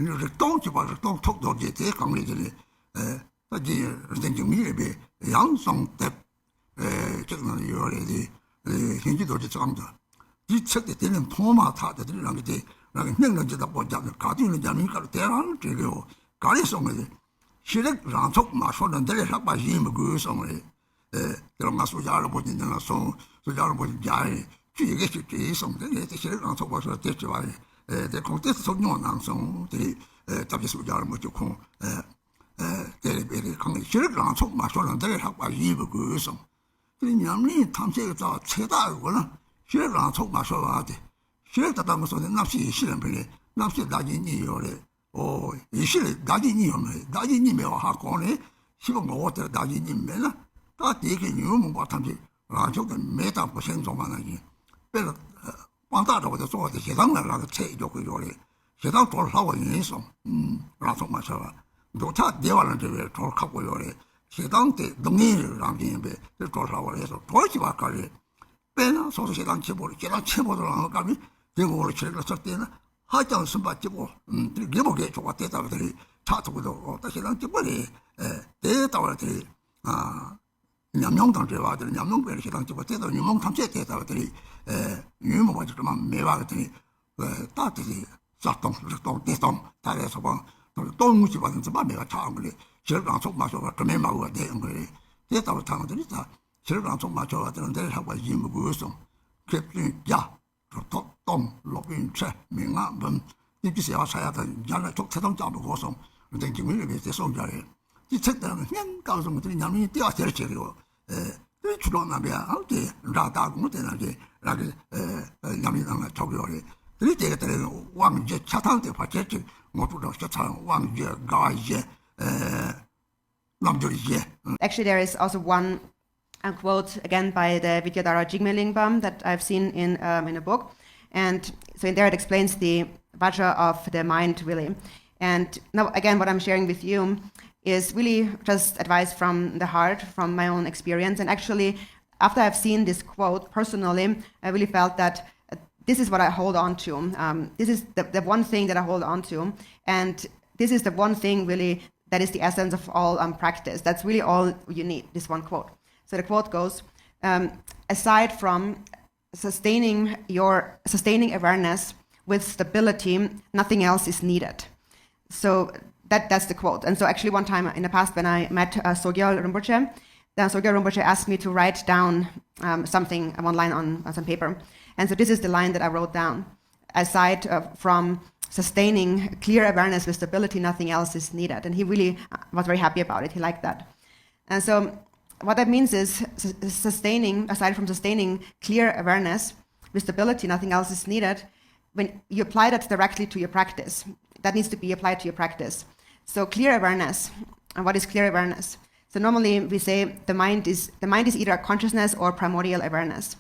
日东就把日东突到这这讲的这里，他这人就米那边杨松的，这个有来的，现在都是这样子。一切的这人托马他的这两个的，那个人人知道我讲的，家庭人家民搞的，当然这个搞的什么的，现在让出嘛说的，这里他把人们搞什么的，这个嘛苏家人不仅那苏家人不家的，这个是这什么的，这现在让出我说这之外的，这空这是从牛南松的，特别苏家人不就空，这里边的空的，现在让出嘛说的，这里他把人们搞什么，这娘们他们这个到车大路了。现在让出嘛说话的，现在他们说的那些西人朋友，那些大金你有的，一些人大金你有没？大金你没有哈讲呢？希望我的大金你没了，他第一个牛们把他们让出的没当不清楚嘛那些，别了帮大的我就做的，现在那个车就会有的，现在做了啥个人生，让出嘛说话，就他台湾人这边做看过有的，现在的东年人让这边就做啥个人生，多几把个人。别人说是现在起步了，现在起步的人干咩？结果我去了这点呢，还讲什么结果？你不给做我得到这里差不多，但现在结果呢，得到了这里啊，两명당这话的，两명别的现在结果得到两명당这得到这里，原本我就这么没话的里，大的작동 대동大概说吧，东西吧，怎么没个差不的，其实刚从嘛说个没嘛个的，得到了他们这里他。其实讲从嘛做的，但是他为人不送，给人家就东路边车明啊问，你必须要查下的，原来做车东家不可送，等警卫那边再送下来，你车的人告诉我这里两名第二天去了，对出到那边啊对，让打工的那个两名人来钞票的，这里这个的往街茶汤的话，这就我知道茶汤往街高一些，浪就一些。Actually, there is also one quote again by the Vidyadhara Jigme Lingpam that I've seen in a book, and so in there it explains the vajra of the mind really. And now again, what I'm sharing with you is really just advice from the heart, from my own experience. And actually, after I've seen this quote personally, I really felt that this is what I hold on to. This is the one thing that I hold on to, and this is the one thing really that is the essence of all practice. That's really all you need. This one quote. So the quote goes, aside from sustaining awareness with stability, nothing else is needed. So that's the quote. And so actually one time in the past when I met Sogyal Rinpoche, Sogyal Rinpoche asked me to write down something, one line on some paper. And so this is the line that I wrote down. Aside from sustaining clear awareness with stability, nothing else is needed. And he really was very happy about it. He liked that. And so what that means is aside from sustaining clear awareness with stability, nothing else is needed. When you apply that directly to your practice, that needs to be applied to your practice. So clear awareness, and what is clear awareness? So normally we say the mind is either a consciousness or primordial awareness.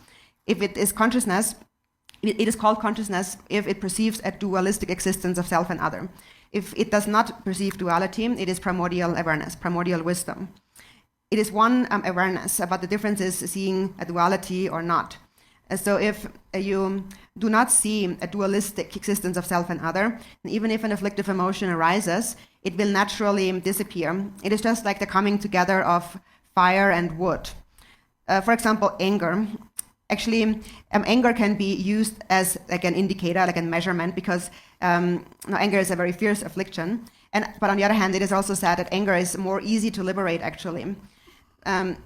If it is consciousness, it is called consciousness if it perceives a dualistic existence of self and other. If it does not perceive duality, it is primordial awareness, primordial wisdom. It is one awareness about the differences seeing a duality or not. So if you do not see a dualistic existence of self and other, and even if an afflictive emotion arises, it will naturally disappear. It is just like the coming together of fire and wood. For example, anger. Actually, anger can be used as like an indicator, like a measurement, because anger is a very fierce affliction. But on the other hand, it is also said that anger is more easy to liberate, actually.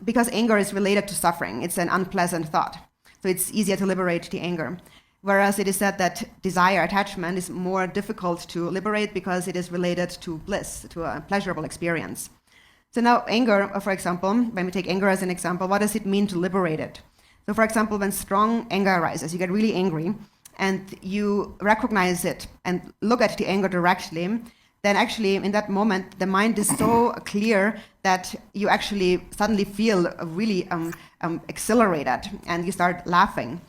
Because anger is related to suffering. It's an unpleasant thought. So it's easier to liberate the anger. Whereas it is said that desire, attachment, is more difficult to liberate because it is related to bliss, to a pleasurable experience. So now anger, for example, when we take anger as an example, what does it mean to liberate it? So for example, when strong anger arises, you get really angry, and you recognize it and look at the anger directly, then actually in that moment, the mind is so clear that you actually suddenly feel really exhilarated, and you start laughing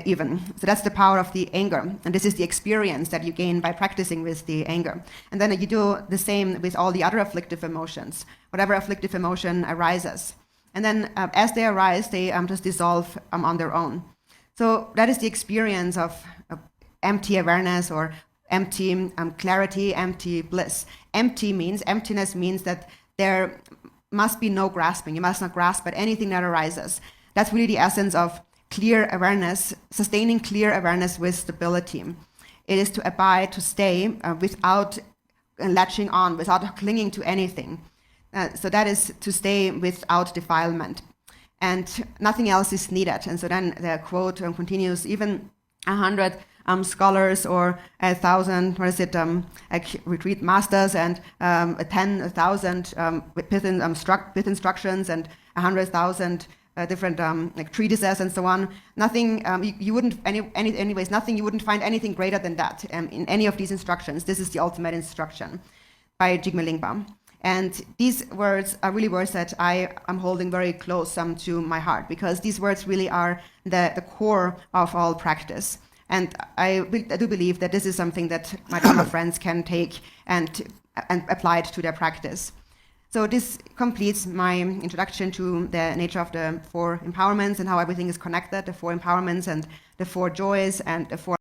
even. So that's the power of the anger, and this is the experience that you gain by practicing with the anger. And then you do the same with all the other afflictive emotions, whatever afflictive emotion arises. And then as they arise, they just dissolve on their own. So that is the experience of empty awareness or empty clarity, empty bliss. Emptiness means that there must be no grasping. You must not grasp at anything that arises. That's really the essence of clear awareness, sustaining clear awareness with stability. It is to abide, to stay without latching on, without clinging to anything. So that is to stay without defilement. And nothing else is needed. And so then the quote continues, even 100 scholars or 1,000, retreat masters and 10,000 with instructions and 100,000 different treatises and so on. Nothing you wouldn't nothing you wouldn't find anything greater than that in any of these instructions. This is the ultimate instruction by Jigme Lingpa. And these words are really words that I am holding very close to my heart, because these words really are the core of all practice. And I do believe that this is something that my Dharma friends can take and apply it to their practice. So this completes my introduction to the nature of the 4 empowerments and how everything is connected, the 4 empowerments and the 4 joys and the 4